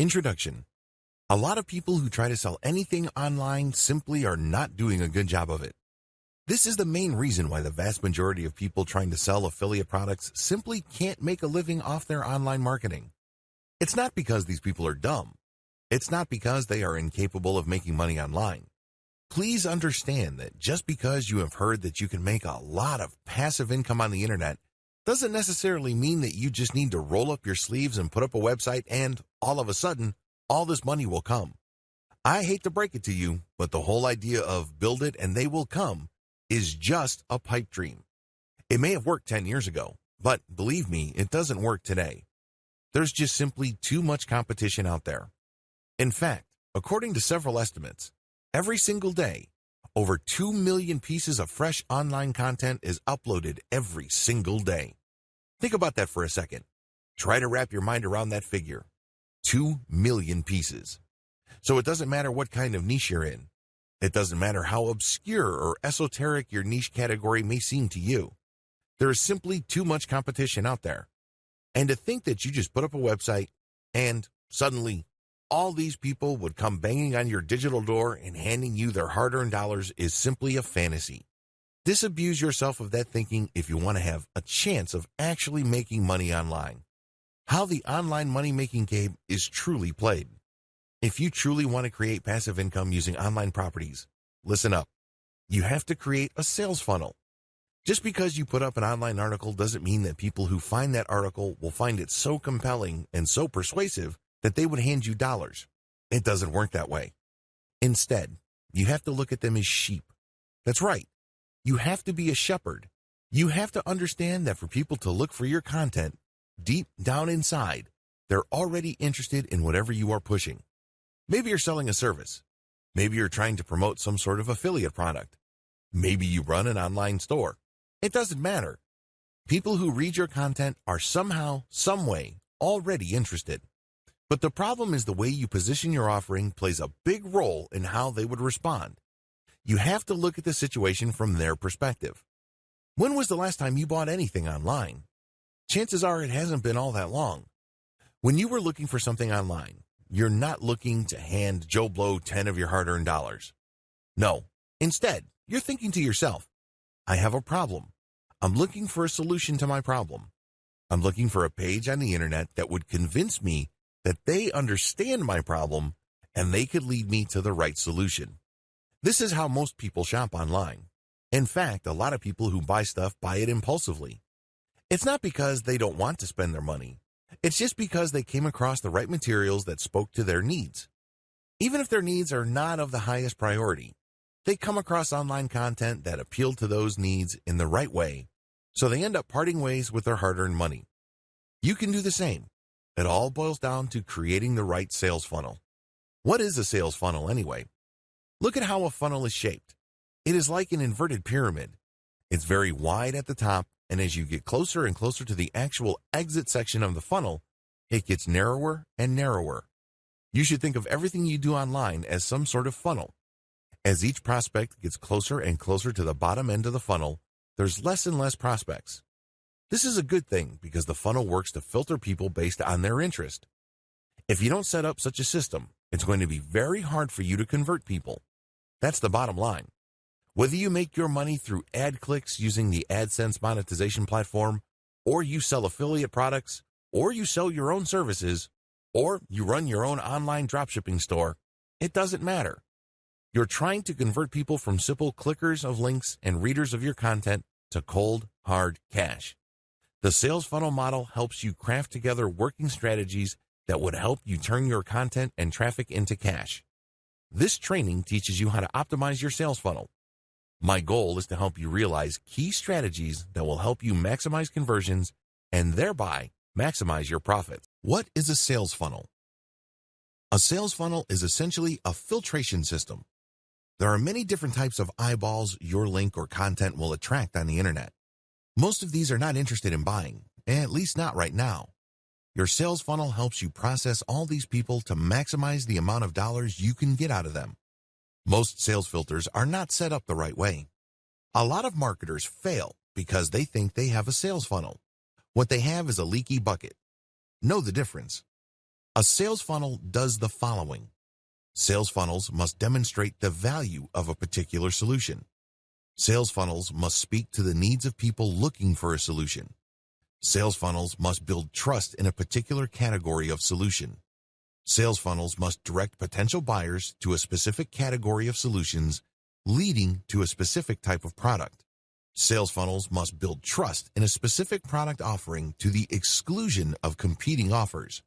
Introduction. A lot of people who try to sell anything online simply are not doing a good job of it. This is the main reason why the vast majority of people trying to sell affiliate products simply can't make a living off their online marketing. It's not because these people are dumb. It's not because they are incapable of making money online. Please understand that just because you have heard that you can make a lot of passive income on the internet doesn't necessarily mean that you just need to roll up your sleeves and put up a website and, all of a sudden, all this money will come. I hate to break it to you, but the whole idea of build it and they will come is just a pipe dream. It may have worked 10 years ago, but believe me, it doesn't work today. There's just simply too much competition out there. In fact, according to several estimates, every single day, over 2 million pieces of fresh online content is uploaded every single day. Think about that for a second. Try to wrap your mind around that figure. 2 million pieces. So it doesn't matter what kind of niche you're in. It doesn't matter how obscure or esoteric your niche category may seem to you. There is simply too much competition out there. And to think that you just put up a website and suddenly all these people would come banging on your digital door and handing you their hard-earned dollars is simply a fantasy. Disabuse yourself of that thinking if you want to have a chance of actually making money online. How the online money-making game is truly played. If you truly want to create passive income using online properties, listen up. You have to create a sales funnel. Just because you put up an online article doesn't mean that people who find that article will find it so compelling and so persuasive that they would hand you dollars. It doesn't work that way. Instead, you have to look at them as sheep. That's right. You have to be a shepherd. You have to understand that for people to look for your content, deep down inside, they're already interested in whatever you are pushing. Maybe you're selling a service. Maybe you're trying to promote some sort of affiliate product. Maybe you run an online store. It doesn't matter. People who read your content are somehow, some way, already interested. But the problem is the way you position your offering plays a big role in how they would respond. You have to look at the situation from their perspective. When was the last time you bought anything online? Chances are it hasn't been all that long. When you were looking for something online, you're not looking to hand Joe Blow 10 of your hard-earned dollars. No. Instead, you're thinking to yourself, I have a problem. I'm looking for a solution to my problem. I'm looking for a page on the internet that would convince me that they understand my problem and they could lead me to the right solution. This is how most people shop online. In fact, a lot of people who buy stuff buy it impulsively. It's not because they don't want to spend their money. It's just because they came across the right materials that spoke to their needs. Even if their needs are not of the highest priority, they come across online content that appealed to those needs in the right way, so they end up parting ways with their hard-earned money. You can do the same. It all boils down to creating the right sales funnel. What is a sales funnel anyway? Look at how a funnel is shaped. It is like an inverted pyramid. It's very wide at the top, and as you get closer and closer to the actual exit section of the funnel, it gets narrower and narrower. You should think of everything you do online as some sort of funnel. As each prospect gets closer and closer to the bottom end of the funnel, there's less and less prospects. This is a good thing because the funnel works to filter people based on their interest. If you don't set up such a system, it's going to be very hard for you to convert people. That's the bottom line. Whether you make your money through ad clicks using the AdSense monetization platform, or you sell affiliate products, or you sell your own services, or you run your own online dropshipping store, it doesn't matter. You're trying to convert people from simple clickers of links and readers of your content to cold, hard cash. The sales funnel model helps you craft together working strategies that would help you turn your content and traffic into cash. This training teaches you how to optimize your sales funnel. My goal is to help you realize key strategies that will help you maximize conversions and thereby maximize your profits. What is a sales funnel? A sales funnel is essentially a filtration system. There are many different types of eyeballs your link or content will attract on the internet. Most of these are not interested in buying, at least not right now. Your sales funnel helps you process all these people to maximize the amount of dollars you can get out of them. Most sales filters are not set up the right way. A lot of marketers fail because they think they have a sales funnel. What they have is a leaky bucket. Know the difference. A sales funnel does the following. Sales funnels must demonstrate the value of a particular solution. Sales funnels must speak to the needs of people looking for a solution. Sales funnels must build trust in a particular category of solution. Sales funnels must direct potential buyers to a specific category of solutions, leading to a specific type of product. Sales funnels must build trust in a specific product offering to the exclusion of competing offers.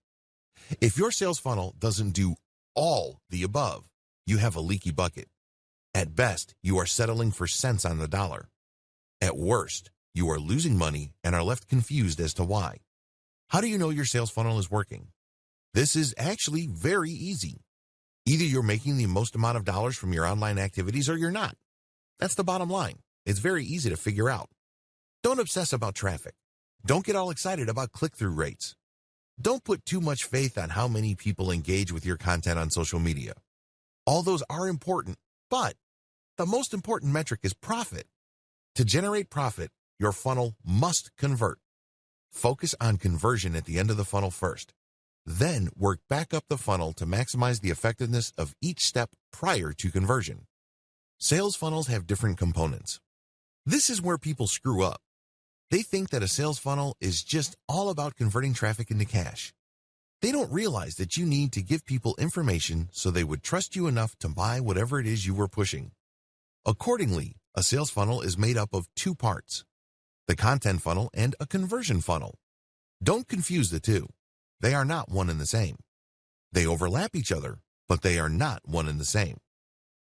If your sales funnel doesn't do all the above, you have a leaky bucket. At best, you are settling for cents on the dollar. At worst, you are losing money and are left confused as to why. How do you know your sales funnel is working? This is actually very easy. Either you're making the most amount of dollars from your online activities or you're not. That's the bottom line. It's very easy to figure out. Don't obsess about traffic. Don't get all excited about click-through rates. Don't put too much faith on how many people engage with your content on social media. All those are important, but the most important metric is profit. To generate profit, your funnel must convert. Focus on conversion at the end of the funnel first. Then work back up the funnel to maximize the effectiveness of each step prior to conversion. Sales funnels have different components. This is where people screw up. They think that a sales funnel is just all about converting traffic into cash. They don't realize that you need to give people information so they would trust you enough to buy whatever it is you were pushing. Accordingly, a sales funnel is made up of two parts: the content funnel and a conversion funnel. Don't confuse the two. They are not one and the same. They overlap each other, but they are not one and the same.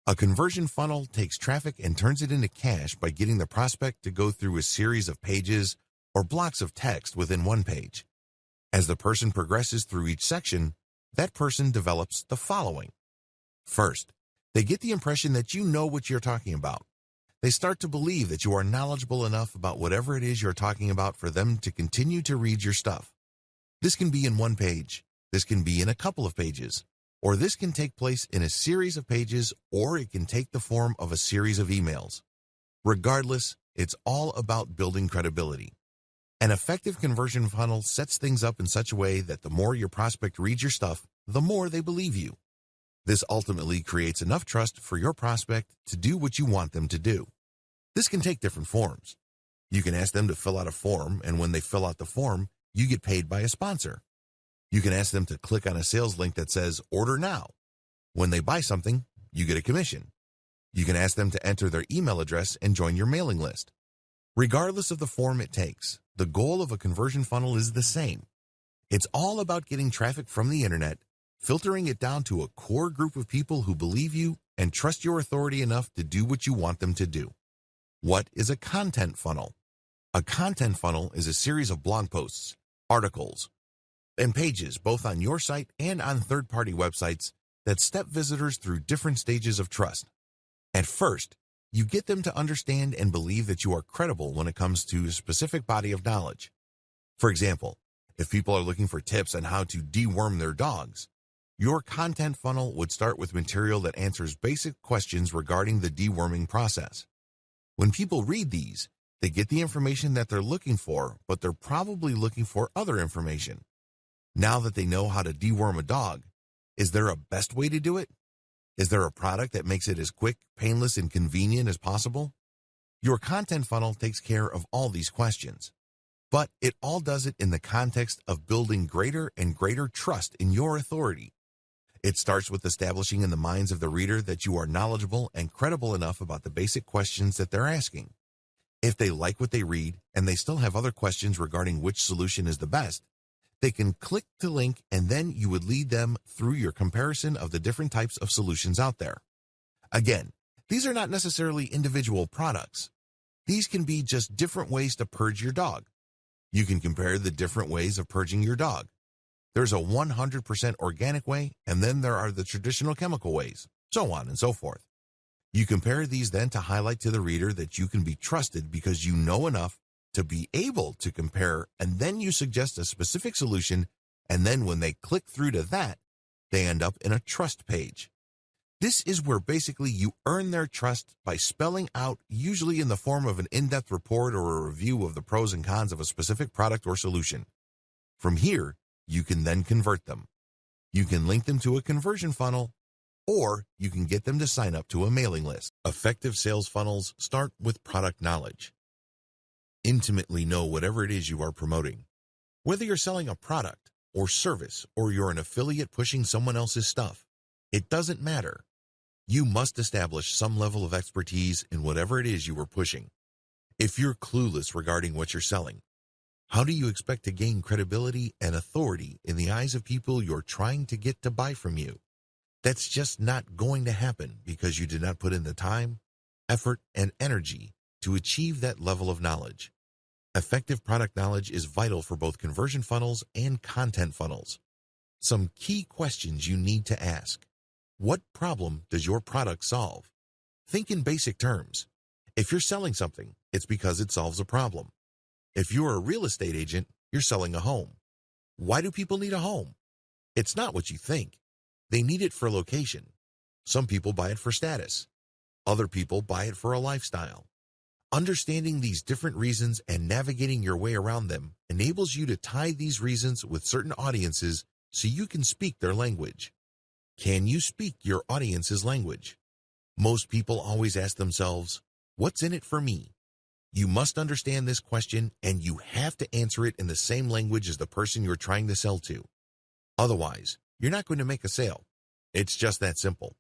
A conversion funnel takes traffic and turns it into cash by getting the prospect to go through a series of pages or blocks of text within one page. As the person progresses through each section, that person develops the following. First, they get the impression that you know what you're talking about. They start to believe that you are knowledgeable enough about whatever it is you're talking about for them to continue to read your stuff. This can be in one page, this can be in a couple of pages, or this can take place in a series of pages, or it can take the form of a series of emails. Regardless, it's all about building credibility. An effective conversion funnel sets things up in such a way that the more your prospect reads your stuff, the more they believe you. This ultimately creates enough trust for your prospect to do what you want them to do. This can take different forms. You can ask them to fill out a form, and when they fill out the form, you get paid by a sponsor. You can ask them to click on a sales link that says, "Order now." When they buy something, you get a commission. You can ask them to enter their email address and join your mailing list. Regardless of the form it takes, the goal of a conversion funnel is the same. It's all about getting traffic from the internet, filtering it down to a core group of people who believe you and trust your authority enough to do what you want them to do. What is a content funnel? A content funnel is a series of blog posts, articles, and pages both on your site and on third-party websites that step visitors through different stages of trust. At first, you get them to understand and believe that you are credible when it comes to a specific body of knowledge. For example, if people are looking for tips on how to deworm their dogs, your content funnel would start with material that answers basic questions regarding the deworming process. When people read these, they get the information that they're looking for, but they're probably looking for other information. Now that they know how to deworm a dog, is there a best way to do it? Is there a product that makes it as quick, painless, and convenient as possible? Your content funnel takes care of all these questions, but it all does it in the context of building greater and greater trust in your authority. It starts with establishing in the minds of the reader that you are knowledgeable and credible enough about the basic questions that they're asking. If they like what they read and they still have other questions regarding which solution is the best, they can click the link, and then you would lead them through your comparison of the different types of solutions out there. Again, these are not necessarily individual products. These can be just different ways to purge your dog. You can compare the different ways of purging your dog. There's a 100% organic way, and then there are the traditional chemical ways, so on and so forth. You compare these then to highlight to the reader that you can be trusted because you know enough to be able to compare, and then you suggest a specific solution, and then when they click through to that, they end up in a trust page. This is where basically you earn their trust by spelling out, usually in the form of an in-depth report or a review of the pros and cons of a specific product or solution. From here, you can then convert them. You can link them to a conversion funnel, or you can get them to sign up to a mailing list. Effective sales funnels start with product knowledge. Intimately know whatever it is you are promoting. Whether you're selling a product or service or you're an affiliate pushing someone else's stuff, it doesn't matter. You must establish some level of expertise in whatever it is you are pushing. If you're clueless regarding what you're selling, how do you expect to gain credibility and authority in the eyes of people you're trying to get to buy from you? That's just not going to happen because you did not put in the time, effort, and energy to achieve that level of knowledge. Effective product knowledge is vital for both conversion funnels and content funnels. Some key questions you need to ask. What problem does your product solve? Think in basic terms. If you're selling something, it's because it solves a problem. If you're a real estate agent, you're selling a home. Why do people need a home? It's not what you think. They need it for location. Some people buy it for status. Other people buy it for a lifestyle. Understanding these different reasons and navigating your way around them enables you to tie these reasons with certain audiences so you can speak their language. Can you speak your audience's language? Most people always ask themselves, what's in it for me? You must understand this question, and you have to answer it in the same language as the person you're trying to sell to. Otherwise, you're not going to make a sale. It's just that simple.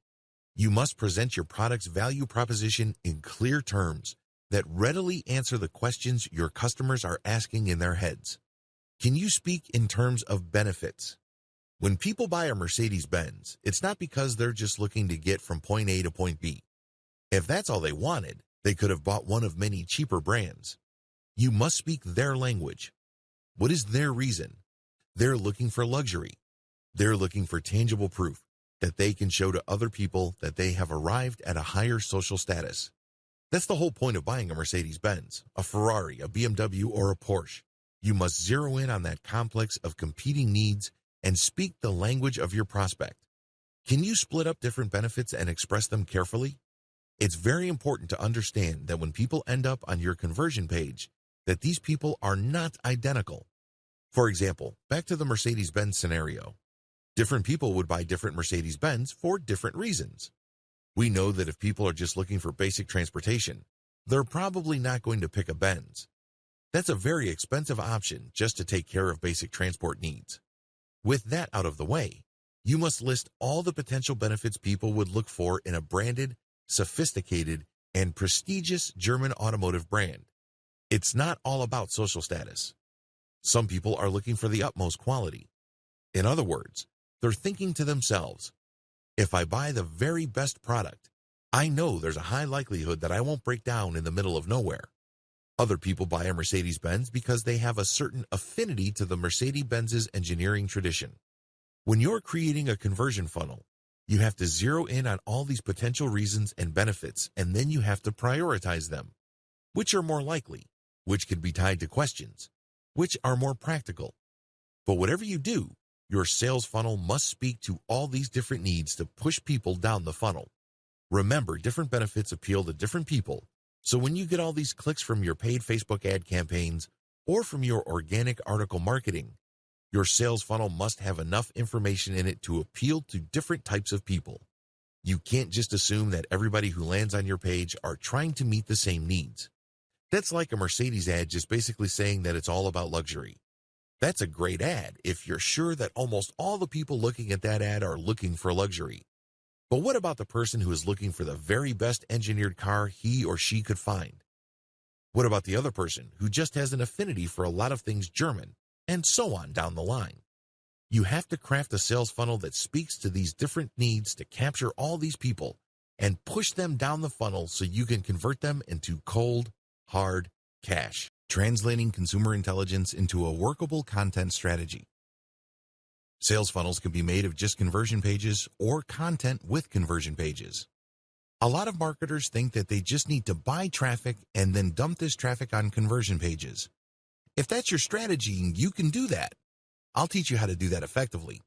You must present your product's value proposition in clear terms that readily answer the questions your customers are asking in their heads. Can you speak in terms of benefits? When people buy a Mercedes-Benz, it's not because they're just looking to get from point A to point B. If that's all they wanted, they could have bought one of many cheaper brands. You must speak their language. What is their reason? They're looking for luxury. They're looking for tangible proof that they can show to other people that they have arrived at a higher social status. That's the whole point of buying a Mercedes-Benz, a Ferrari, a BMW, or a Porsche. You must zero in on that complex of competing needs and speak the language of your prospect. Can you split up different benefits and express them carefully? It's very important to understand that when people end up on your conversion page, that these people are not identical. For example, back to the Mercedes-Benz scenario. Different people would buy different Mercedes-Benz for different reasons. We know that if people are just looking for basic transportation, they're probably not going to pick a Benz. That's a very expensive option just to take care of basic transport needs. With that out of the way, you must list all the potential benefits people would look for in a branded, sophisticated, and prestigious German automotive brand. It's not all about social status. Some people are looking for the utmost quality. In other words, they're thinking to themselves, if I buy the very best product, I know there's a high likelihood that I won't break down in the middle of nowhere. Other people buy a Mercedes-Benz because they have a certain affinity to the Mercedes-Benz's engineering tradition. When you're creating a conversion funnel, you have to zero in on all these potential reasons and benefits, and then you have to prioritize them. Which are more likely? Which could be tied to questions? Which are more practical? But whatever you do, your sales funnel must speak to all these different needs to push people down the funnel. Remember, different benefits appeal to different people, so when you get all these clicks from your paid Facebook ad campaigns or from your organic article marketing, your sales funnel must have enough information in it to appeal to different types of people. You can't just assume that everybody who lands on your page are trying to meet the same needs. That's like a Mercedes ad just basically saying that it's all about luxury. That's a great ad if you're sure that almost all the people looking at that ad are looking for luxury. But what about the person who is looking for the very best engineered car he or she could find? What about the other person who just has an affinity for a lot of things German, and so on down the line? You have to craft a sales funnel that speaks to these different needs to capture all these people and push them down the funnel so you can convert them into cold, hard cash. Translating consumer intelligence into a workable content strategy. Sales funnels can be made of just conversion pages or content with conversion pages. A lot of marketers think that they just need to buy traffic and then dump this traffic on conversion pages. If that's your strategy, you can do that. I'll teach you how to do that effectively.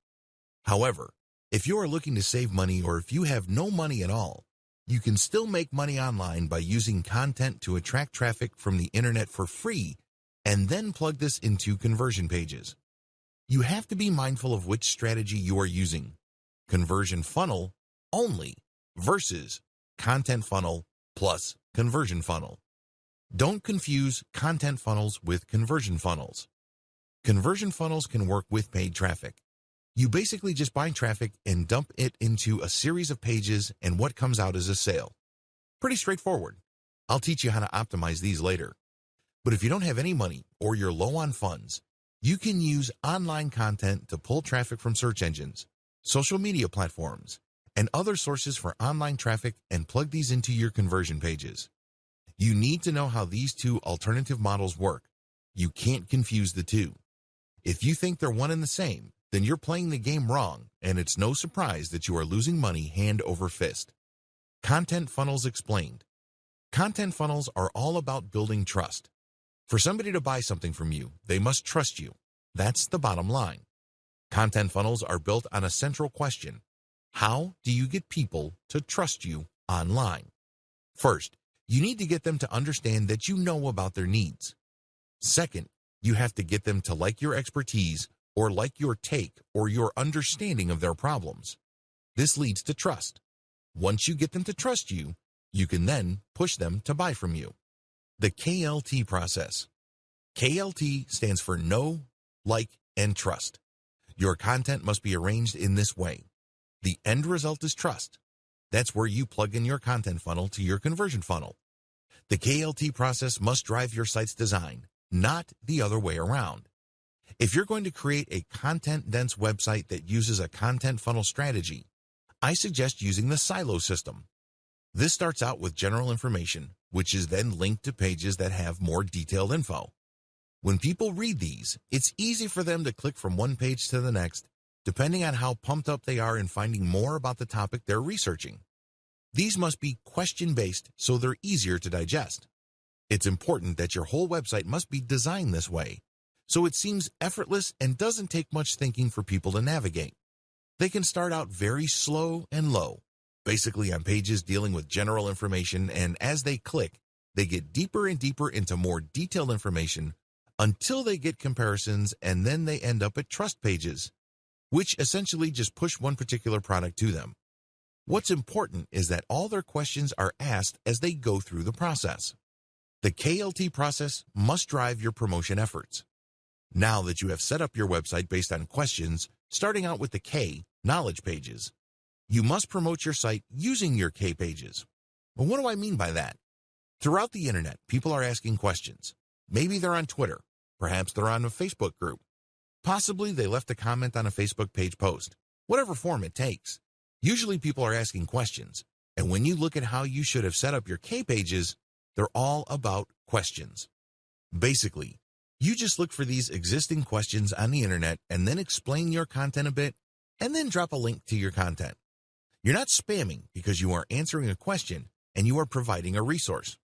However, if you are looking to save money or if you have no money at all, you can still make money online by using content to attract traffic from the internet for free and then plug this into conversion pages. You have to be mindful of which strategy you are using. Conversion funnel only versus content funnel plus conversion funnel. Don't confuse content funnels with conversion funnels. Conversion funnels can work with paid traffic. You basically just buy traffic and dump it into a series of pages, and what comes out is a sale. Pretty straightforward. I'll teach you how to optimize these later. But if you don't have any money or you're low on funds, you can use online content to pull traffic from search engines, social media platforms, and other sources for online traffic and plug these into your conversion pages. You need to know how these two alternative models work. You can't confuse the two. If you think they're one and the same, then you're playing the game wrong, and it's no surprise that you are losing money hand over fist. Content funnels explained. Content funnels are all about building trust. For somebody to buy something from you, they must trust you. That's the bottom line. Content funnels are built on a central question. How do you get people to trust you online? First, you need to get them to understand that you know about their needs. Second, you have to get them to like your expertise or like your take or your understanding of their problems. This leads to trust. Once you get them to trust you, you can then push them to buy from you. The KLT process. KLT stands for know, like, and trust. Your content must be arranged in this way. The end result is trust. That's where you plug in your content funnel to your conversion funnel. The KLT process must drive your site's design, not the other way around. If you're going to create a content-dense website that uses a content funnel strategy, I suggest using the silo system. This starts out with general information, which is then linked to pages that have more detailed info. When people read these, it's easy for them to click from one page to the next, depending on how pumped up they are in finding more about the topic they're researching. These must be question-based so they're easier to digest. It's important that your whole website must be designed this way, so it seems effortless and doesn't take much thinking for people to navigate. They can start out very slow and low, basically on pages dealing with general information, and as they click, they get deeper and deeper into more detailed information until they get comparisons, and then they end up at trust pages, which essentially just push one particular product to them. What's important is that all their questions are asked as they go through the process. The KLT process must drive your promotion efforts. Now that you have set up your website based on questions, starting out with the K, knowledge pages, you must promote your site using your K pages. Well, what do I mean by that? Throughout the internet, people are asking questions. Maybe they're on Twitter. Perhaps they're on a Facebook group. Possibly they left a comment on a Facebook page post. Whatever form it takes. Usually people are asking questions. And when you look at how you should have set up your K pages, they're all about questions. Basically, you just look for these existing questions on the internet and then explain your content a bit and then drop a link to your content. You're not spamming because you are answering a question and you are providing a resource.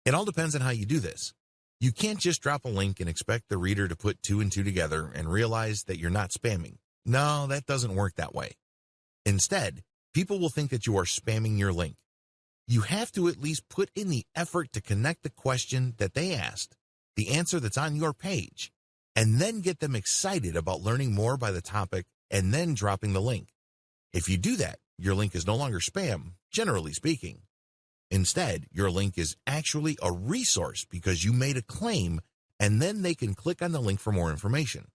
It all depends on how you do this. You can't just drop a link and expect the reader to put two and two together and realize that you're not spamming. No, that doesn't work that way. Instead, people will think that you are spamming your link. You have to at least put in the effort to connect the question that they asked, the answer that's on your page, and then get them excited about learning more by the topic and then dropping the link. If you do that, your link is no longer spam, generally speaking. Instead, your link is actually a resource because you made a claim, and then they can click on the link for more information.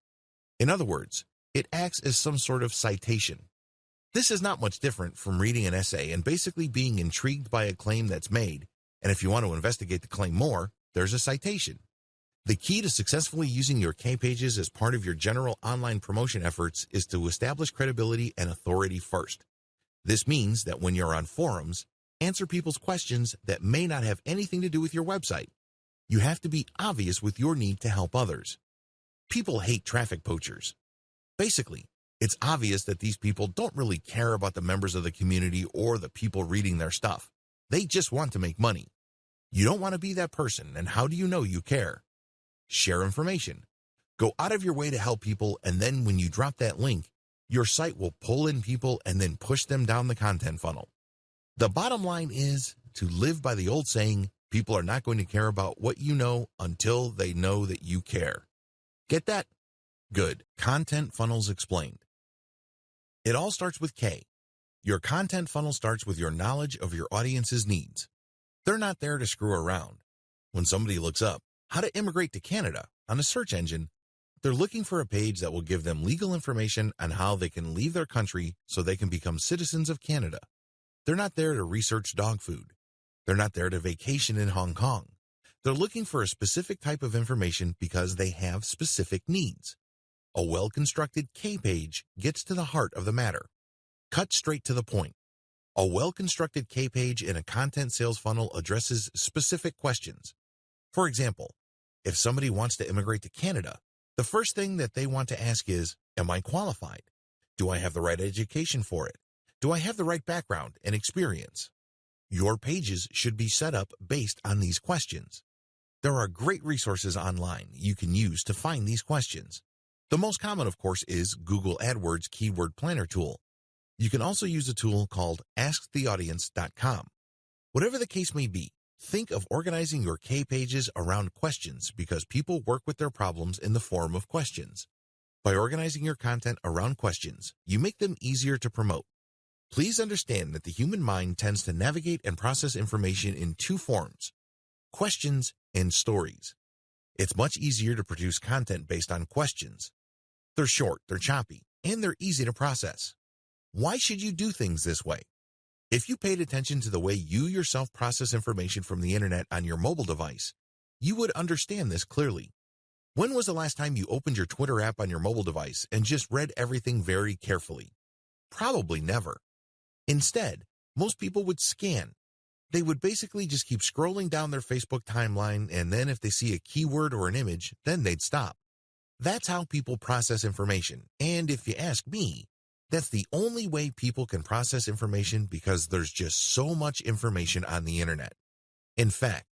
In other words, it acts as some sort of citation. This is not much different from reading an essay and basically being intrigued by a claim that's made, and if you want to investigate the claim more, there's a citation. The key to successfully using your K pages as part of your general online promotion efforts is to establish credibility and authority first. This means that when you're on forums, answer people's questions that may not have anything to do with your website. You have to be obvious with your need to help others. People hate traffic poachers. Basically, it's obvious that these people don't really care about the members of the community or the people reading their stuff. They just want to make money. You don't want to be that person, and how do you know you care? Share information. Go out of your way to help people, and then when you drop that link, your site will pull in people and then push them down the content funnel. The bottom line is to live by the old saying, people are not going to care about what you know until they know that you care. Get that? Good. Content funnels explained. It all starts with K. Your content funnel starts with your knowledge of your audience's needs. They're not there to screw around. When somebody looks up how to immigrate to Canada on a search engine, they're looking for a page that will give them legal information on how they can leave their country so they can become citizens of Canada. They're not there to research dog food. They're not there to vacation in Hong Kong. They're looking for a specific type of information because they have specific needs. A well-constructed K page gets to the heart of the matter. Cut straight to the point. A well-constructed K page in a content sales funnel addresses specific questions. For example, if somebody wants to immigrate to Canada, the first thing that they want to ask is, am I qualified? Do I have the right education for it? Do I have the right background and experience? Your pages should be set up based on these questions. There are great resources online you can use to find these questions. The most common, of course, is Google AdWords Keyword Planner tool. You can also use a tool called AskTheAudience.com. Whatever the case may be, think of organizing your K pages around questions because people work with their problems in the form of questions. By organizing your content around questions, you make them easier to promote. Please understand that the human mind tends to navigate and process information in two forms: questions and stories. It's much easier to produce content based on questions. They're short, they're choppy, and they're easy to process. Why should you do things this way? If you paid attention to the way you yourself process information from the internet on your mobile device, you would understand this clearly. When was the last time you opened your Twitter app on your mobile device and just read everything very carefully? Probably never. Instead, most people would scan. They would basically just keep scrolling down their Facebook timeline, and then if they see a keyword or an image, then they'd stop. That's how people process information, and if you ask me, that's the only way people can process information because there's just so much information on the internet. In fact,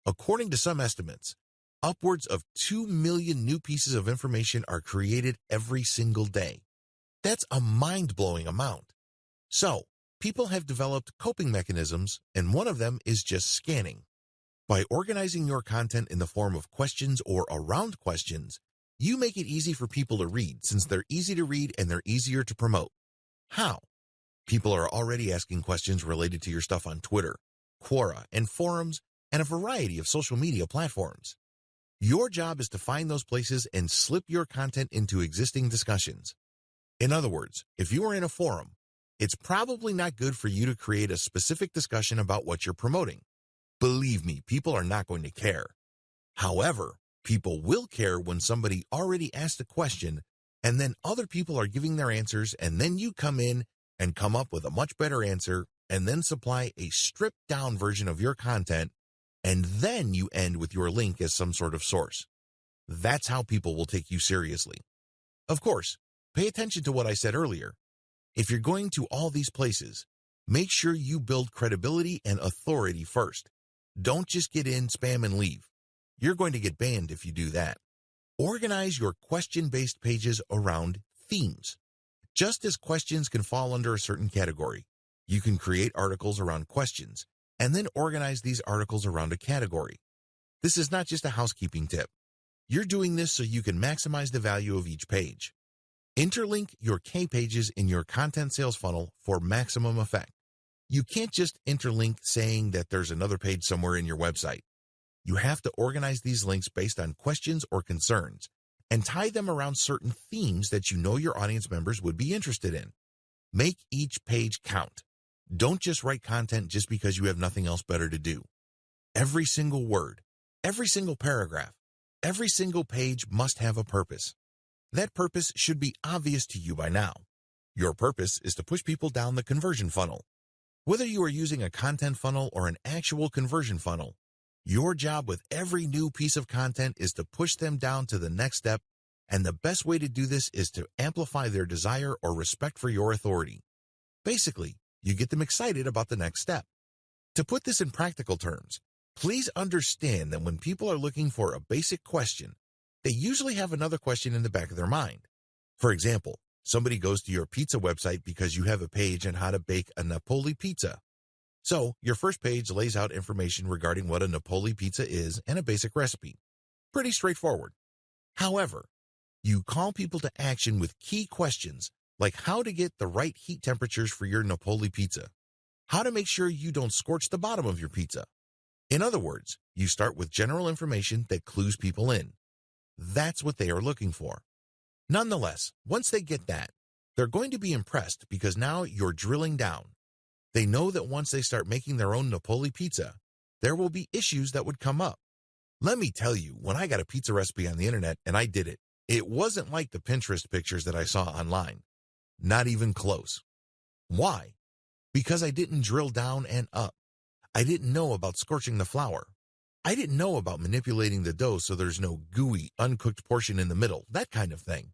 according to some estimates, upwards of 2 million new pieces of information are created every single day. That's a mind-blowing amount. So, people have developed coping mechanisms, and one of them is just scanning. By organizing your content in the form of questions or around questions, you make it easy for people to read since they're easy to read and they're easier to promote. How? People are already asking questions related to your stuff on Twitter, Quora, and forums, and a variety of social media platforms. Your job is to find those places and slip your content into existing discussions. In other words, if you are in a forum, it's probably not good for you to create a specific discussion about what you're promoting. Believe me, people are not going to care. However, people will care when somebody already asked a question and then other people are giving their answers, and then you come in and come up with a much better answer and then supply a stripped down version of your content, and then you end with your link as some sort of source. That's how people will take you seriously. Of course, pay attention to what I said earlier. If you're going to all these places, make sure you build credibility and authority first. Don't just get in, spam, and leave. You're going to get banned if you do that. Organize your question-based pages around themes. Just as questions can fall under a certain category, you can create articles around questions and then organize these articles around a category. This is not just a housekeeping tip. You're doing this so you can maximize the value of each page. Interlink your K pages in your content sales funnel for maximum effect. You can't just interlink saying that there's another page somewhere in your website. You have to organize these links based on questions or concerns and tie them around certain themes that you know your audience members would be interested in. Make each page count. Don't just write content just because you have nothing else better to do. Every single word, every single paragraph, every single page must have a purpose. That purpose should be obvious to you by now. Your purpose is to push people down the conversion funnel. Whether you are using a content funnel or an actual conversion funnel, your job with every new piece of content is to push them down to the next step, and the best way to do this is to amplify their desire or respect for your authority. Basically, you get them excited about the next step. To put this in practical terms, please understand that when people are looking for a basic question, they usually have another question in the back of their mind. For example, somebody goes to your pizza website because you have a page on how to bake a Napoli pizza. So, your first page lays out information regarding what a Napoli pizza is and a basic recipe. Pretty straightforward. However, You call people to action with key questions like how to get the right heat temperatures for your Napoli pizza, how to make sure you don't scorch the bottom of your pizza. In other words, you start with general information that clues people in. That's what they are looking for. Nonetheless, once they get that, they're going to be impressed because now you're drilling down. They know that once they start making their own Napoli pizza, there will be issues that would come up. Let me tell you, when I got a pizza recipe on the internet and I did it, it wasn't like the Pinterest pictures that I saw online. Not even close. Why? Because I didn't drill down and up. I didn't know about scorching the flour. I didn't know about manipulating the dough so there's no gooey, uncooked portion in the middle, that kind of thing.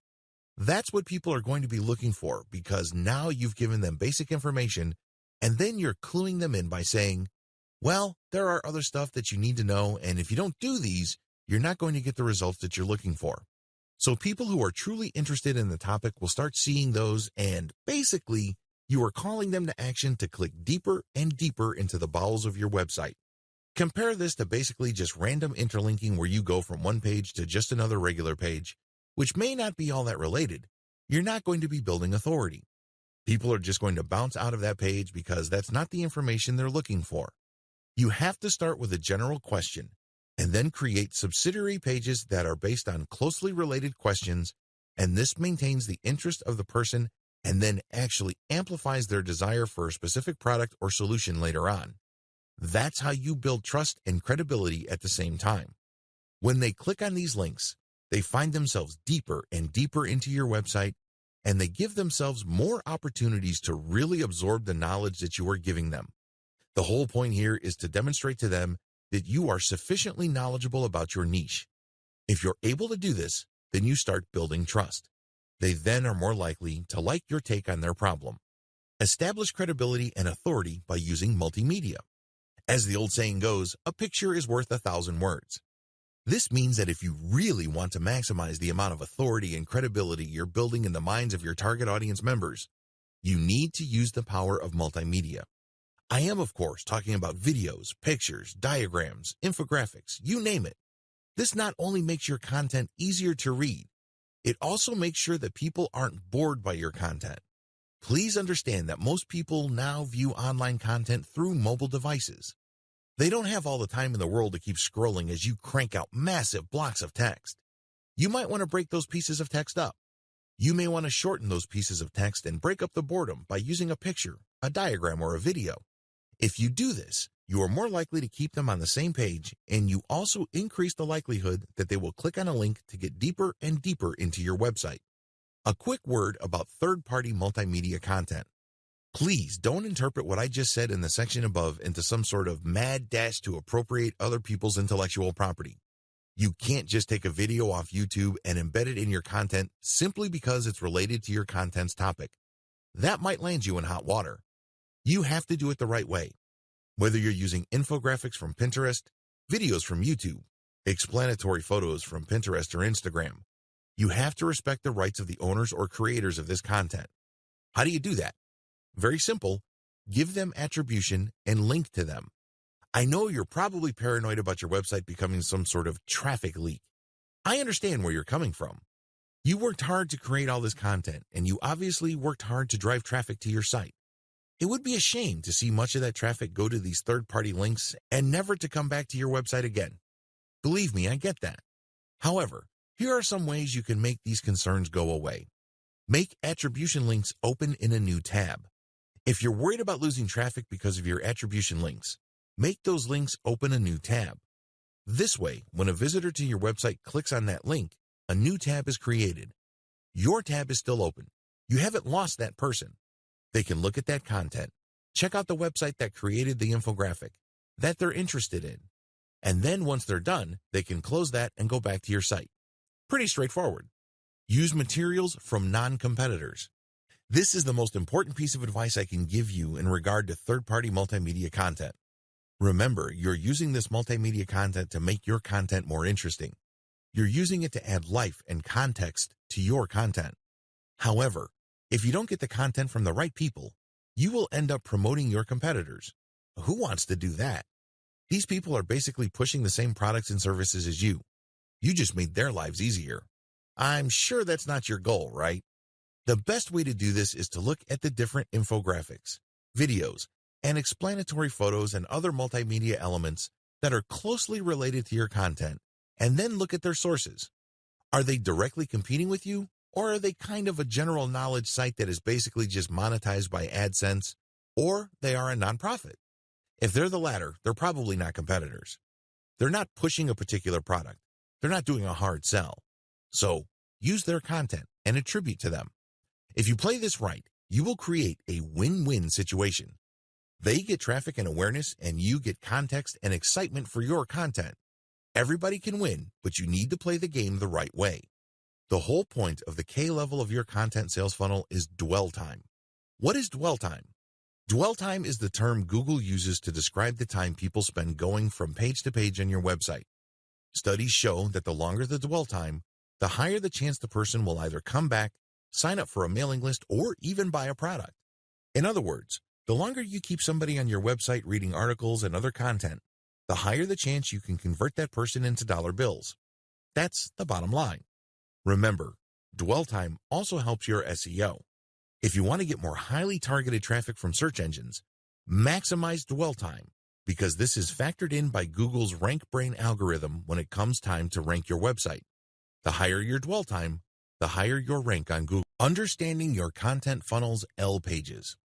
That's what people are going to be looking for because now you've given them basic information and then you're cluing them in by saying, well, there are other stuff that you need to know, and if you don't do these, you're not going to get the results that you're looking for. So people who are truly interested in the topic will start seeing those, and basically, you are calling them to action to click deeper and deeper into the bowels of your website. Compare this to basically just random interlinking where you go from one page to just another regular page, which may not be all that related. You're not going to be building authority. People are just going to bounce out of that page because that's not the information they're looking for. You have to start with a general question and then create subsidiary pages that are based on closely related questions, and this maintains the interest of the person and then actually amplifies their desire for a specific product or solution later on. That's how you build trust and credibility at the same time. When they click on these links, they find themselves deeper and deeper into your website, and they give themselves more opportunities to really absorb the knowledge that you are giving them. The whole point here is to demonstrate to them that you are sufficiently knowledgeable about your niche. If you're able to do this, then you start building trust. They then are more likely to like your take on their problem. Establish credibility and authority by using multimedia. As the old saying goes, a picture is worth 1,000 words. This means that if you really want to maximize the amount of authority and credibility you're building in the minds of your target audience members, you need to use the power of multimedia. I am, of course, talking about videos, pictures, diagrams, infographics, you name it. This not only makes your content easier to read, it also makes sure that people aren't bored by your content. Please understand that most people now view online content through mobile devices. They don't have all the time in the world to keep scrolling as you crank out massive blocks of text. You might want to break those pieces of text up. You may want to shorten those pieces of text and break up the boredom by using a picture, a diagram, or a video. If you do this, you are more likely to keep them on the same page, and you also increase the likelihood that they will click on a link to get deeper and deeper into your website. A quick word about third-party multimedia content. Please don't interpret what I just said in the section above into some sort of mad dash to appropriate other people's intellectual property. You can't just take a video off YouTube and embed it in your content simply because it's related to your content's topic. That might land you in hot water. You have to do it the right way. Whether you're using infographics from Pinterest, videos from YouTube, explanatory photos from Pinterest or Instagram, you have to respect the rights of the owners or creators of this content. How do you do that? Very simple. Give them attribution and link to them. I know you're probably paranoid about your website becoming some sort of traffic leak. I understand where you're coming from. You worked hard to create all this content, and you obviously worked hard to drive traffic to your site. It would be a shame to see much of that traffic go to these third-party links and never to come back to your website again. Believe me, I get that. However, here are some ways you can make these concerns go away. Make attribution links open in a new tab. If you're worried about losing traffic because of your attribution links, make those links open a new tab. This way, when a visitor to your website clicks on that link, a new tab is created. Your tab is still open. You haven't lost that person. They can look at that content, check out the website that created the infographic that they're interested in, and then once they're done, they can close that and go back to your site. Pretty straightforward. Use materials from non-competitors. This is the most important piece of advice I can give you in regard to third-party multimedia content. Remember, you're using this multimedia content to make your content more interesting. You're using it to add life and context to your content. However, if you don't get the content from the right people, you will end up promoting your competitors. Who wants to do that? These people are basically pushing the same products and services as you. You just made their lives easier. I'm sure that's not your goal, right? The best way to do this is to look at the different infographics, videos, and explanatory photos and other multimedia elements that are closely related to your content, and then look at their sources. Are they directly competing with you, or are they kind of a general knowledge site that is basically just monetized by AdSense, or they are a nonprofit? If they're the latter, they're probably not competitors. They're not pushing a particular product. They're not doing a hard sell. So use their content and attribute to them. If you play this right, you will create a win-win situation. They get traffic and awareness, and you get context and excitement for your content. Everybody can win, but you need to play the game the right way. The whole point of the K level of your content sales funnel is dwell time. What is dwell time? Dwell time is the term Google uses to describe the time people spend going from page to page on your website. Studies show that the longer the dwell time, the higher the chance the person will either come back, sign up for a mailing list, or even buy a product. In other words, the longer you keep somebody on your website reading articles and other content, the higher the chance you can convert that person into dollar bills. That's the bottom line. Remember, dwell time also helps your SEO. If you want to get more highly targeted traffic from search engines, maximize dwell time, because this is factored in by Google's RankBrain algorithm when it comes time to rank your website. The higher your dwell time, the higher your rank on Google. Understanding your content funnel's L pages.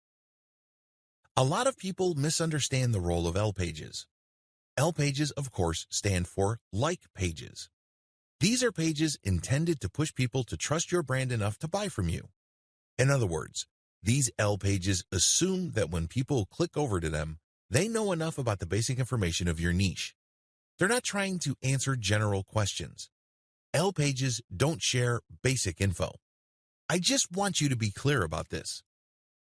A lot of people misunderstand the role of L pages. L pages, of course, stand for like pages. These are pages intended to push people to trust your brand enough to buy from you. In other words, these L pages assume that when people click over to them, they know enough about the basic information of your niche. They're not trying to answer general questions. L pages don't share basic info. I just want you to be clear about this.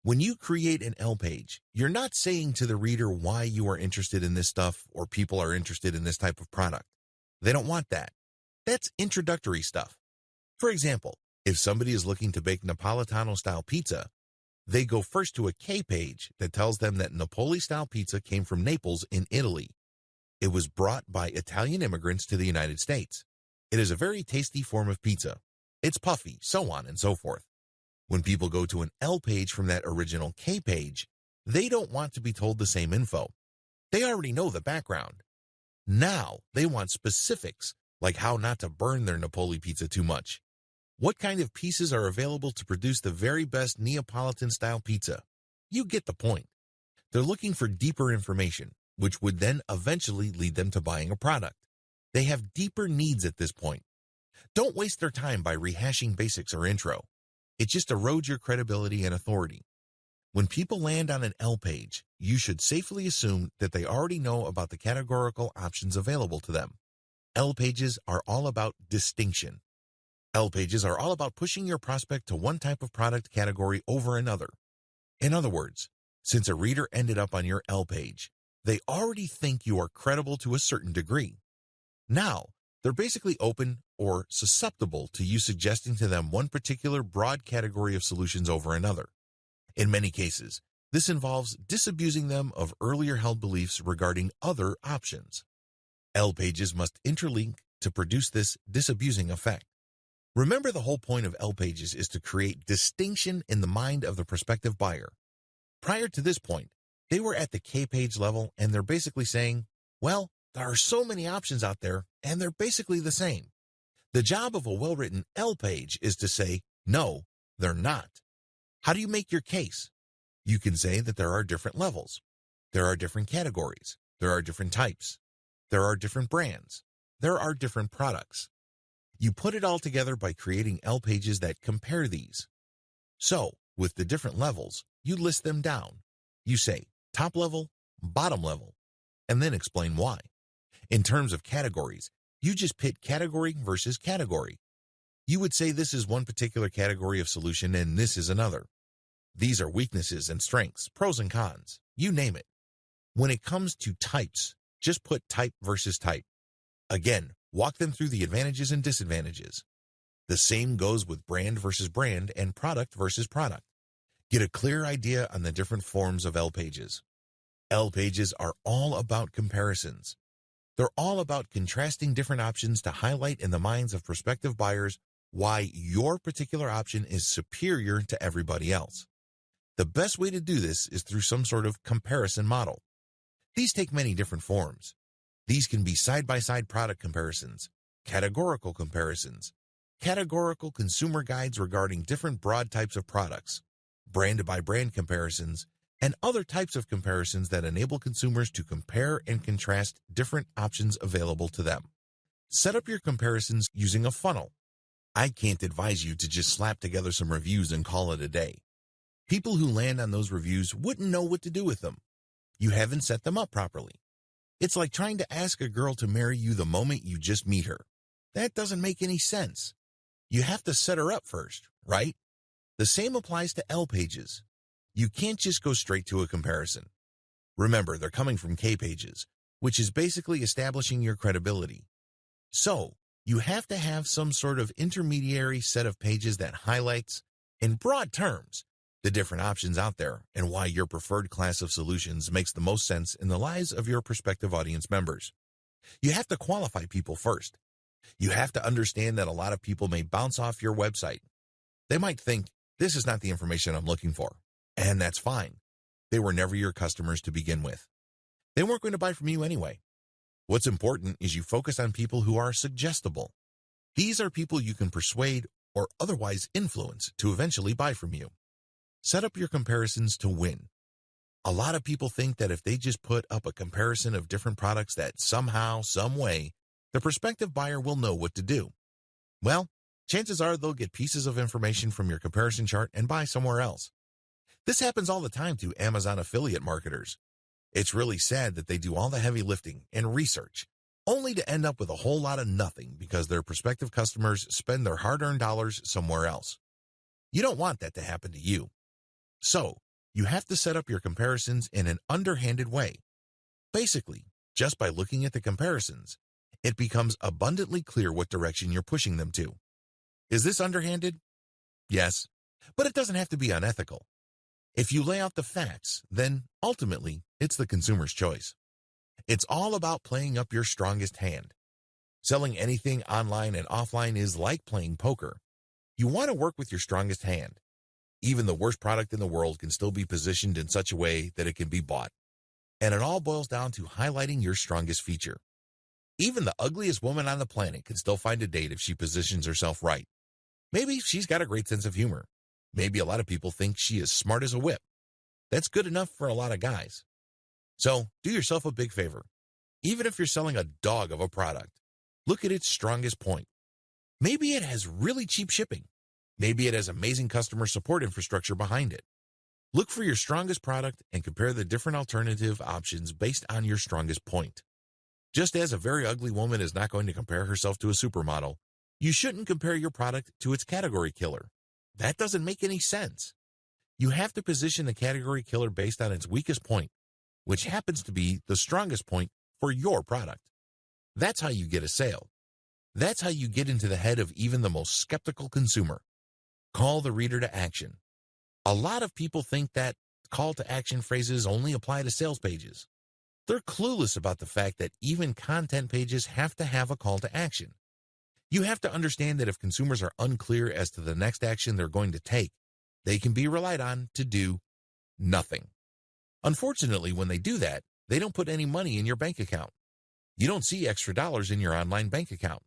When you create an L page, you're not saying to the reader why you are interested in this stuff or people are interested in this type of product. They don't want that. That's introductory stuff. For example, if somebody is looking to bake Napolitano-style pizza, they go first to a K page that tells them that Napoli-style pizza came from Naples in Italy. It was brought by Italian immigrants to the United States. It is a very tasty form of pizza. It's puffy, so on and so forth. When people go to an L page from that original K page, they don't want to be told the same info. They already know the background. Now they want specifics, like how not to burn their Napoli pizza too much. What kind of pieces are available to produce the very best Neapolitan-style pizza? You get the point. They're looking for deeper information, which would then eventually lead them to buying a product. They have deeper needs at this point. Don't waste their time by rehashing basics or intro. It just erodes your credibility and authority. When people land on an L page, you should safely assume that they already know about the categorical options available to them. L pages are all about distinction. L pages are all about pushing your prospect to one type of product category over another. In other words, since a reader ended up on your L page, they already think you are credible to a certain degree. Now, they're basically open or susceptible to you suggesting to them one particular broad category of solutions over another. In many cases, this involves disabusing them of earlier held beliefs regarding other options. L pages must interlink to produce this disabusing effect. Remember, the whole point of L pages is to create distinction in the mind of the prospective buyer. Prior to this point, they were at the K page level and they're basically saying, well, there are so many options out there and they're basically the same. The job of a well-written L page is to say, no, they're not. How do you make your case? You can say that there are different levels. There are different categories. There are different types. There are different brands. There are different products. You put it all together by creating L pages that compare these. So, with the different levels, you list them down. You say top level, bottom level, and then explain why. In terms of categories, you just pit category versus category. You would say this is one particular category of solution and this is another. These are weaknesses and strengths, pros and cons, you name it. When it comes to types, just put type versus type. Again, walk them through the advantages and disadvantages. The same goes with brand versus brand and product versus product. Get a clear idea on the different forms of L pages. L pages are all about comparisons. They're all about contrasting different options to highlight in the minds of prospective buyers why your particular option is superior to everybody else. The best way to do this is through some sort of comparison model. These take many different forms. These can be side-by-side product comparisons, categorical comparisons, categorical consumer guides regarding different broad types of products, brand-by-brand comparisons, and other types of comparisons that enable consumers to compare and contrast different options available to them. Set up your comparisons using a funnel. I can't advise you to just slap together some reviews and call it a day. People who land on those reviews wouldn't know what to do with them. You haven't set them up properly. It's like trying to ask a girl to marry you the moment you just meet her. That doesn't make any sense. You have to set her up first, right? The same applies to L pages. You can't just go straight to a comparison. Remember, they're coming from K pages, which is basically establishing your credibility. So, you have to have some sort of intermediary set of pages that highlights, in broad terms, the different options out there and why your preferred class of solutions makes the most sense in the lives of your prospective audience members. You have to qualify people first. You have to understand that a lot of people may bounce off your website. They might think, this is not the information I'm looking for, and that's fine. They were never your customers to begin with. They weren't going to buy from you anyway. What's important is you focus on people who are suggestible. These are people you can persuade or otherwise influence to eventually buy from you. Set up your comparisons to win. A lot of people think that if they just put up a comparison of different products that somehow, some way, the prospective buyer will know what to do. Well, chances are they'll get pieces of information from your comparison chart and buy somewhere else. This happens all the time to Amazon affiliate marketers. It's really sad that they do all the heavy lifting and research, only to end up with a whole lot of nothing because their prospective customers spend their hard-earned dollars somewhere else. You don't want that to happen to you. So, you have to set up your comparisons in an underhanded way. Basically, just by looking at the comparisons, it becomes abundantly clear what direction you're pushing them to. Is this underhanded? Yes, but it doesn't have to be unethical. If you lay out the facts, then ultimately, it's the consumer's choice. It's all about playing up your strongest hand. Selling anything online and offline is like playing poker. You want to work with your strongest hand. Even the worst product in the world can still be positioned in such a way that it can be bought. And it all boils down to highlighting your strongest feature. Even the ugliest woman on the planet can still find a date if she positions herself right. Maybe she's got a great sense of humor. Maybe a lot of people think she is smart as a whip. That's good enough for a lot of guys. So, do yourself a big favor. Even if you're selling a dog of a product, look at its strongest point. Maybe it has really cheap shipping. Maybe it has amazing customer support infrastructure behind it. Look for your strongest product and compare the different alternative options based on your strongest point. Just as a very ugly woman is not going to compare herself to a supermodel, you shouldn't compare your product to its category killer. That doesn't make any sense. You have to position the category killer based on its weakest point, which happens to be the strongest point for your product. That's how you get a sale. That's how you get into the head of even the most skeptical consumer. Call the reader to action. A lot of people think that call to action phrases only apply to sales pages. They're clueless about the fact that even content pages have to have a call to action. You have to understand that if consumers are unclear as to the next action they're going to take, they can be relied on to do nothing. Unfortunately, when they do that, they don't put any money in your bank account. You don't see extra dollars in your online bank account.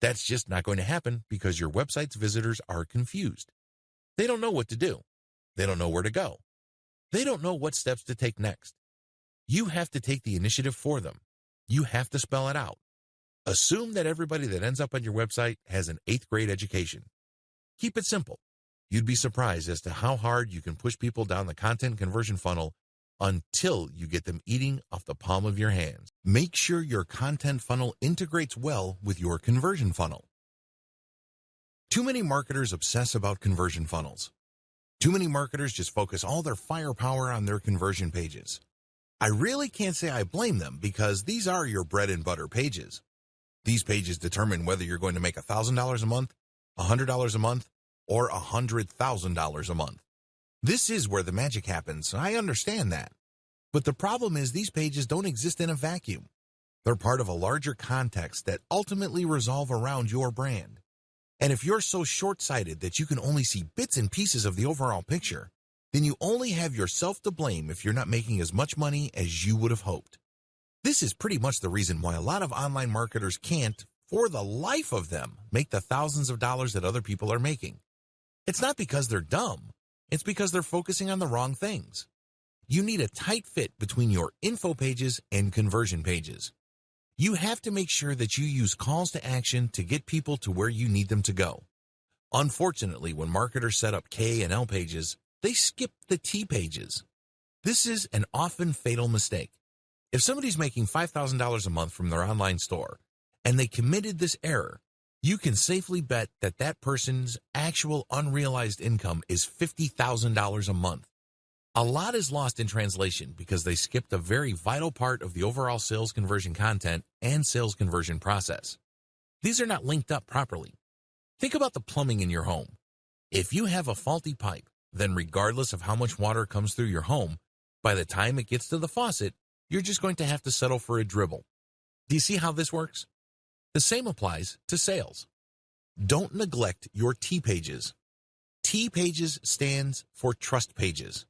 That's just not going to happen because your website's visitors are confused. They don't know what to do. They don't know where to go. They don't know what steps to take next. You have to take the initiative for them. You have to spell it out. Assume that everybody that ends up on your website has an 8th grade education. Keep it simple. You'd be surprised as to how hard you can push people down the content conversion funnel until you get them eating off the palm of your hands. Make sure your content funnel integrates well with your conversion funnel. Too many marketers obsess about conversion funnels. Too many marketers just focus all their firepower on their conversion pages. I really can't say I blame them because these are your bread and butter pages. These pages determine whether you're going to make $1,000 a month, $100 a month, or $100,000 a month. This is where the magic happens. I understand that. But the problem is these pages don't exist in a vacuum. They're part of a larger context that ultimately revolve around your brand. And if you're so short-sighted that you can only see bits and pieces of the overall picture, then you only have yourself to blame if you're not making as much money as you would have hoped. This is pretty much the reason why a lot of online marketers can't, for the life of them, make the thousands of dollars that other people are making. It's not because they're dumb. It's because they're focusing on the wrong things. You need a tight fit between your info pages and conversion pages. You have to make sure that you use calls to action to get people to where you need them to go. Unfortunately, when marketers set up K and L pages, they skip the T pages. This is an often fatal mistake. If somebody's making $5,000 a month from their online store and they committed this error, you can safely bet that that person's actual unrealized income is $50,000 a month. A lot is lost in translation because they skipped a very vital part of the overall sales conversion content and sales conversion process. These are not linked up properly. Think about the plumbing in your home. If you have a faulty pipe, then regardless of how much water comes through your home, by the time it gets to the faucet, you're just going to have to settle for a dribble. Do you see how this works? The same applies to sales. Don't neglect your T pages. T pages stands for trust pages.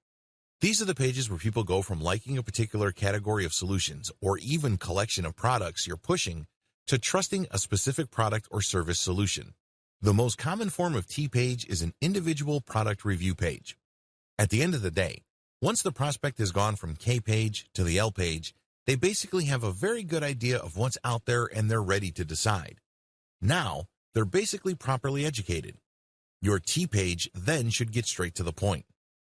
These are the pages where people go from liking a particular category of solutions or even collection of products you're pushing to trusting a specific product or service solution. The most common form of T page is an individual product review page. At the end of the day, once the prospect has gone from K page to the L page, they basically have a very good idea of what's out there and they're ready to decide. Now, they're basically properly educated. Your T page then should get straight to the point.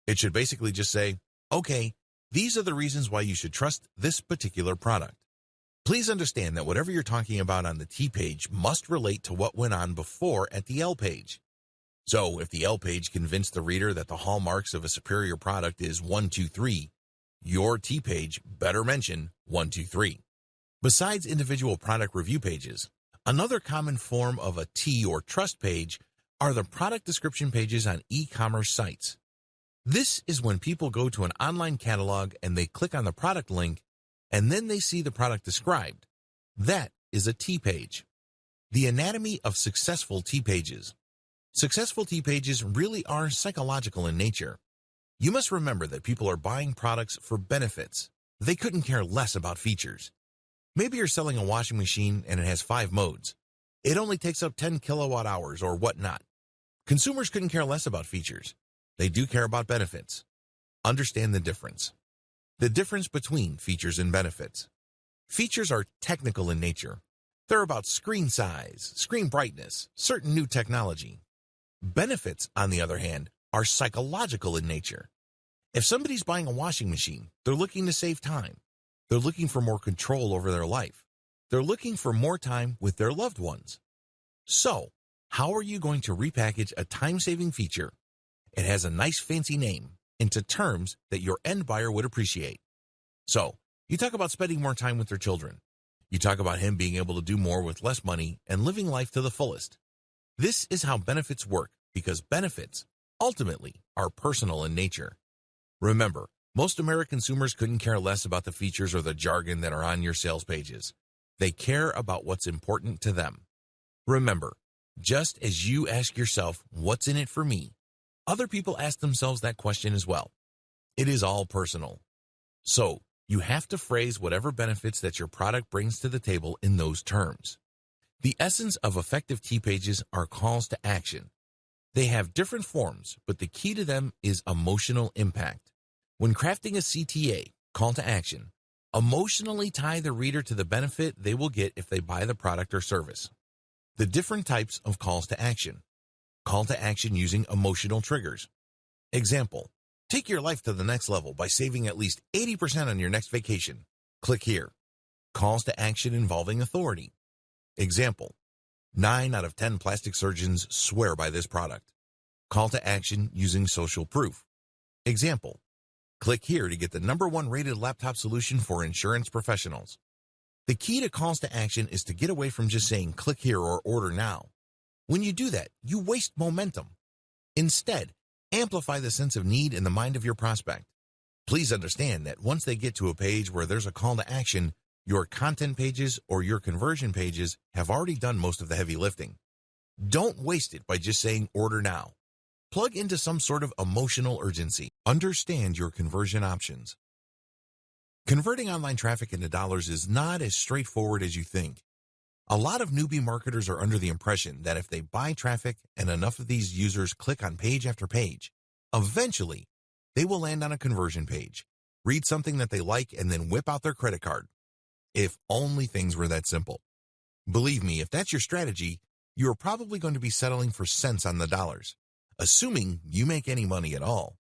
It should basically just say, okay, these are the reasons why you should trust this particular product. Please understand that whatever you're talking about on the T page must relate to what went on before at the L page. So if the L page convinced the reader that the hallmarks of a superior product is 1, 2, 3, your T page better mention 1, 2, 3. Besides individual product review pages, another common form of a T or trust page are the product description pages on e-commerce sites. This is when people go to an online catalog and they click on the product link and then they see the product described. That is a T page. The anatomy of successful T pages. Successful T pages really are psychological in nature. You must remember that people are buying products for benefits. They couldn't care less about features. Maybe you're selling a washing machine and it has 5 modes. It only takes up 10 kilowatt hours or whatnot. Consumers couldn't care less about features. They do care about benefits. Understand the difference. The difference between features and benefits. Features are technical in nature. They're about screen size, screen brightness, certain new technology. Benefits, on the other hand, are psychological in nature. If somebody's buying a washing machine, they're looking to save time. They're looking for more control over their life. They're looking for more time with their loved ones. So, how are you going to repackage a time-saving feature? It has a nice fancy name into terms that your end buyer would appreciate. So, you talk about spending more time with their children. You talk about him being able to do more with less money and living life to the fullest. This is how benefits work because benefits, ultimately, are personal in nature. Remember, most American consumers couldn't care less about the features or the jargon that are on your sales pages. They care about what's important to them. Remember, just as you ask yourself, what's in it for me? Other people ask themselves that question as well. It is all personal. So, you have to phrase whatever benefits that your product brings to the table in those terms. The essence of effective T pages are calls to action. They have different forms, but the key to them is emotional impact. When crafting a CTA, call to action, emotionally tie the reader to the benefit they will get if they buy the product or service. The different types of calls to action. Call to action using emotional triggers. Example, take your life to the next level by saving at least 80% on your next vacation. Click here. Calls to action involving authority. Example, 9 out of 10 plastic surgeons swear by this product. Call to action using social proof. Example, click here to get the #1 rated laptop solution for insurance professionals. The key to calls to action is to get away from just saying click here or order now. When you do that, you waste momentum. Instead, amplify the sense of need in the mind of your prospect. Please understand that once they get to a page where there's a call to action, your content pages or your conversion pages have already done most of the heavy lifting. Don't waste it by just saying order now. Plug into some sort of emotional urgency. Understand your conversion options. Converting online traffic into dollars is not as straightforward as you think. A lot of newbie marketers are under the impression that if they buy traffic and enough of these users click on page after page, eventually they will land on a conversion page, read something that they like, and then whip out their credit card. If only things were that simple. Believe me, if that's your strategy, you are probably going to be settling for cents on the dollars, assuming you make any money at all.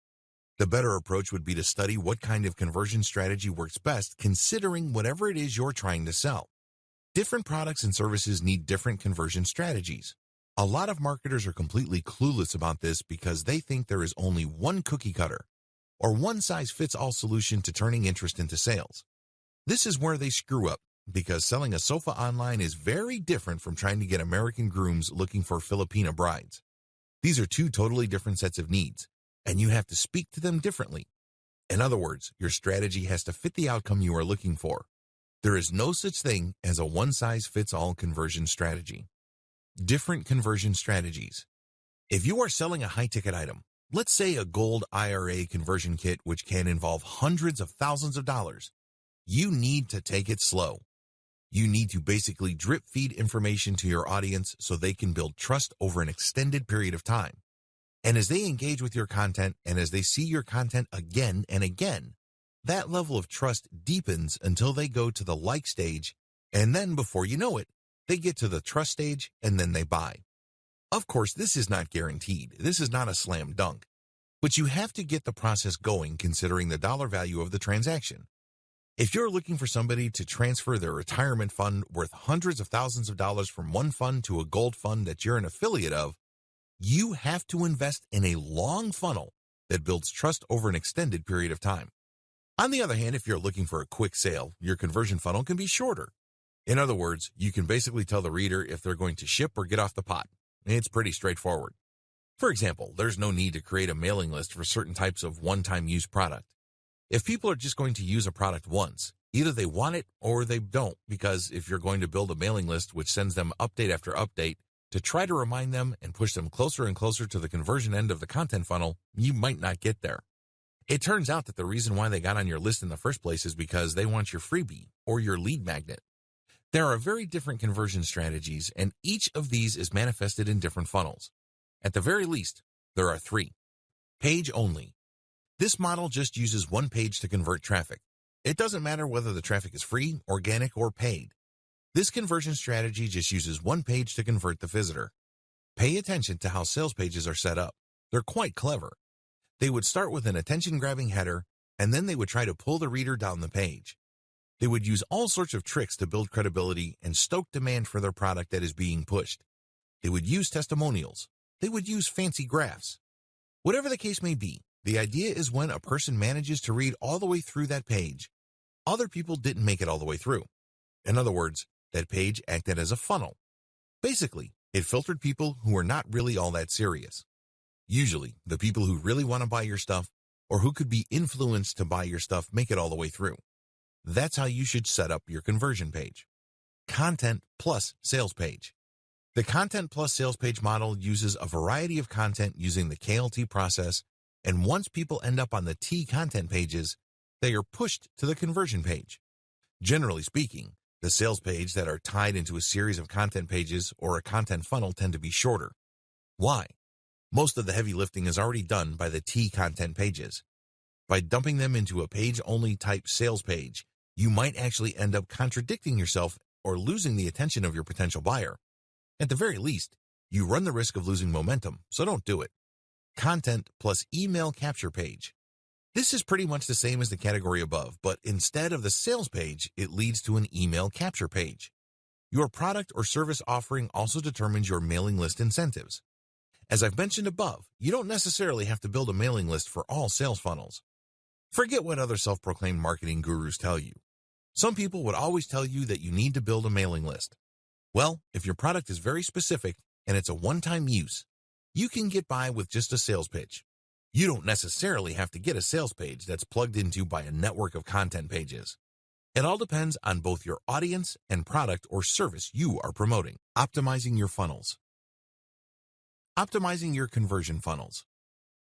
The better approach would be to study what kind of conversion strategy works best, considering whatever it is you're trying to sell. Different products and services need different conversion strategies. A lot of marketers are completely clueless about this because they think there is only one cookie cutter or one-size-fits-all solution to turning interest into sales. This is where they screw up, because selling a sofa online is very different from trying to get American grooms looking for Filipina brides. These are two totally different sets of needs, and you have to speak to them differently. In other words, your strategy has to fit the outcome you are looking for. There is no such thing as a one-size-fits-all conversion strategy. Different conversion strategies. If you are selling a high-ticket item, let's say a gold IRA conversion kit which can involve hundreds of thousands of dollars, you need to take it slow. You need to basically drip feed information to your audience so they can build trust over an extended period of time. And as they engage with your content and as they see your content again and again, that level of trust deepens until they go to the like stage, and then before you know it, they get to the trust stage and then they buy. Of course, this is not guaranteed. This is not a slam dunk. But you have to get the process going considering the dollar value of the transaction. If you're looking for somebody to transfer their retirement fund worth hundreds of thousands of dollars from one fund to a gold fund that you're an affiliate of, you have to invest in a long funnel that builds trust over an extended period of time. On the other hand, if you're looking for a quick sale, your conversion funnel can be shorter. In other words, you can basically tell the reader if they're going to ship or get off the pot. It's pretty straightforward. For example, there's no need to create a mailing list for certain types of one-time use product. If people are just going to use a product once, either they want it or they don't, because if you're going to build a mailing list which sends them update after update to try to remind them and push them closer and closer to the conversion end of the content funnel, you might not get there. It turns out that the reason why they got on your list in the first place is because they want your freebie or your lead magnet. There are very different conversion strategies, and each of these is manifested in different funnels. At the very least, there are three. Page only. This model just uses one page to convert traffic. It doesn't matter whether the traffic is free, organic, or paid. This conversion strategy just uses one page to convert the visitor. Pay attention to how sales pages are set up. They're quite clever. They would start with an attention-grabbing header, and then they would try to pull the reader down the page. They would use all sorts of tricks to build credibility and stoke demand for their product that is being pushed. They would use testimonials. They would use fancy graphs. Whatever the case may be, the idea is when a person manages to read all the way through that page, other people didn't make it all the way through. In other words, that page acted as a funnel. Basically, it filtered people who were not really all that serious. Usually, the people who really want to buy your stuff or who could be influenced to buy your stuff make it all the way through. That's how you should set up your conversion page. Content plus sales page. The content plus sales page model uses a variety of content using the KLT process, and once people end up on the T content pages, they are pushed to the conversion page. Generally speaking, the sales page that are tied into a series of content pages or a content funnel tend to be shorter. Why? Most of the heavy lifting is already done by the T content pages. By dumping them into a page-only type sales page, you might actually end up contradicting yourself or losing the attention of your potential buyer. At the very least, you run the risk of losing momentum, so don't do it. Content plus email capture page. This is pretty much the same as the category above, but instead of the sales page, it leads to an email capture page. Your product or service offering also determines your mailing list incentives. As I've mentioned above, you don't necessarily have to build a mailing list for all sales funnels. Forget what other self-proclaimed marketing gurus tell you. Some people would always tell you that you need to build a mailing list. Well, if your product is very specific and it's a one-time use, you can get by with just a sales pitch. You don't necessarily have to get a sales page that's plugged into by a network of content pages. It all depends on both your audience and product or service you are promoting. Optimizing your funnels. Optimizing your conversion funnels.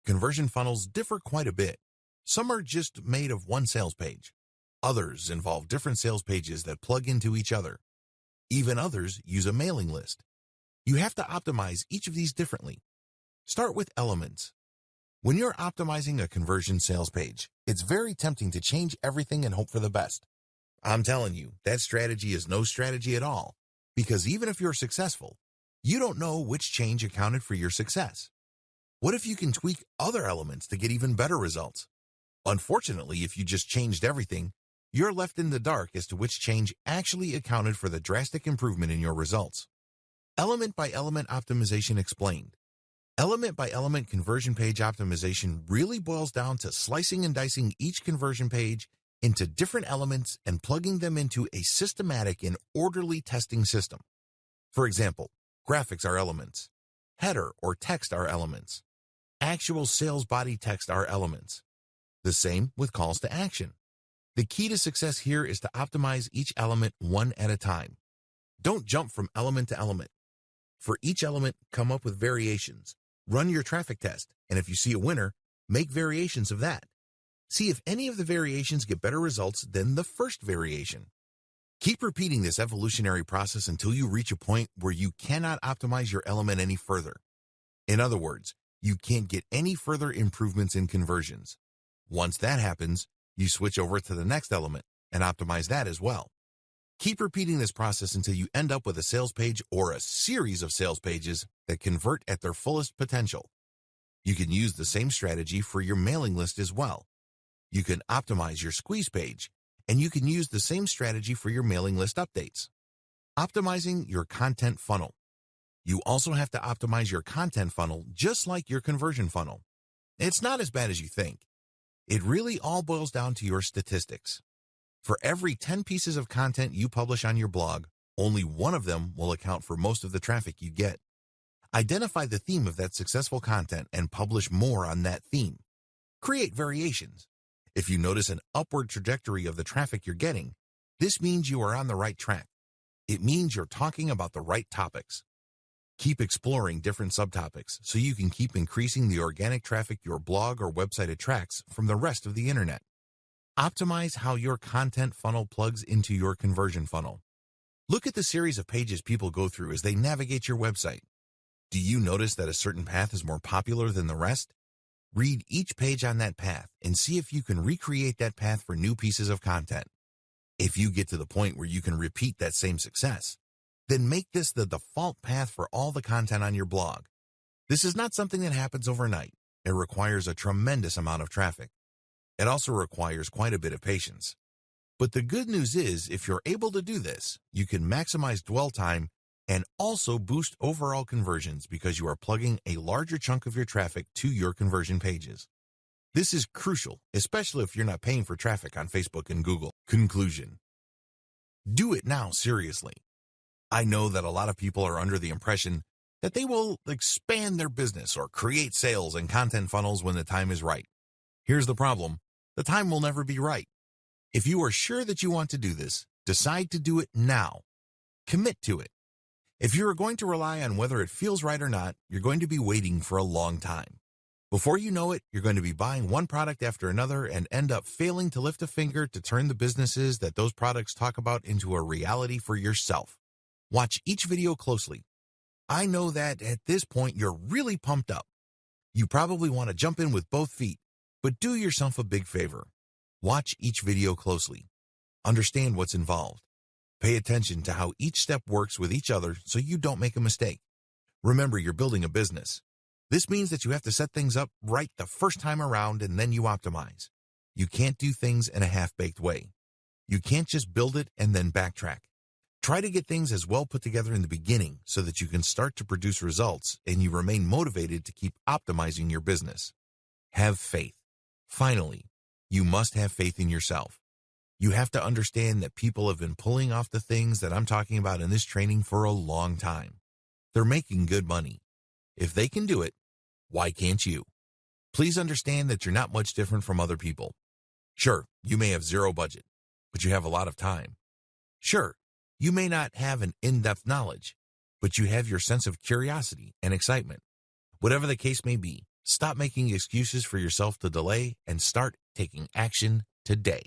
Conversion funnels differ quite a bit. Some are just made of one sales page. Others involve different sales pages that plug into each other. Even others use a mailing list. You have to optimize each of these differently. Start with elements. When you're optimizing a conversion sales page, it's very tempting to change everything and hope for the best. I'm telling you, that strategy is no strategy at all, because even if you're successful, you don't know which change accounted for your success. What if you can tweak other elements to get even better results? Unfortunately, if you just changed everything, you're left in the dark as to which change actually accounted for the drastic improvement in your results. Element by element optimization explained. Element by element conversion page optimization really boils down to slicing and dicing each conversion page into different elements and plugging them into a systematic and orderly testing system. For example, graphics are elements. Header or text are elements. Actual sales body text are elements. The same with calls to action. The key to success here is to optimize each element one at a time. Don't jump from element to element. For each element, come up with variations. Run your traffic test, and if you see a winner, make variations of that. See if any of the variations get better results than the first variation. Keep repeating this evolutionary process until you reach a point where you cannot optimize your element any further. In other words, you can't get any further improvements in conversions. Once that happens, you switch over to the next element and optimize that as well. Keep repeating this process until you end up with a sales page or a series of sales pages that convert at their fullest potential. You can use the same strategy for your mailing list as well. You can optimize your squeeze page, and you can use the same strategy for your mailing list updates. Optimizing your content funnel. You also have to optimize your content funnel just like your conversion funnel. It's not as bad as you think. It really all boils down to your statistics. For every 10 pieces of content you publish on your blog, only one of them will account for most of the traffic you get. Identify the theme of that successful content and publish more on that theme. Create variations. If you notice an upward trajectory of the traffic you're getting, this means you are on the right track. It means you're talking about the right topics. Keep exploring different subtopics so you can keep increasing the organic traffic your blog or website attracts from the rest of the internet. Optimize how your content funnel plugs into your conversion funnel. Look at the series of pages people go through as they navigate your website. Do you notice that a certain path is more popular than the rest? Read each page on that path and see if you can recreate that path for new pieces of content. If you get to the point where you can repeat that same success, then make this the default path for all the content on your blog. This is not something that happens overnight. It requires a tremendous amount of traffic. It also requires quite a bit of patience. But the good news is, if you're able to do this, you can maximize dwell time and also boost overall conversions because you are plugging a larger chunk of your traffic to your conversion pages. This is crucial, especially if you're not paying for traffic on Facebook and Google. Conclusion. Do it now, seriously. I know that a lot of people are under the impression that they will expand their business or create sales and content funnels when the time is right. Here's the problem. The time will never be right. If you are sure that you want to do this, decide to do it now. Commit to it. If you are going to rely on whether it feels right or not, you're going to be waiting for a long time. Before you know it, you're going to be buying one product after another and end up failing to lift a finger to turn the businesses that those products talk about into a reality for yourself. Watch each video closely. I know that at this point you're really pumped up. You probably want to jump in with both feet, but do yourself a big favor. Watch each video closely. Understand what's involved. Pay attention to how each step works with each other so you don't make a mistake. Remember, you're building a business. This means that you have to set things up right the first time around and then you optimize. You can't do things in a half-baked way. You can't just build it and then backtrack. Try to get things as well put together in the beginning so that you can start to produce results and you remain motivated to keep optimizing your business. Have faith. Finally, you must have faith in yourself. You have to understand that people have been pulling off the things that I'm talking about in this training for a long time. They're making good money. If they can do it, why can't you? Please understand that you're not much different from other people. Sure, you may have zero budget, but you have a lot of time. Sure, you may not have an in-depth knowledge, but you have your sense of curiosity and excitement. Whatever the case may be, stop making excuses for yourself to delay and start taking action today.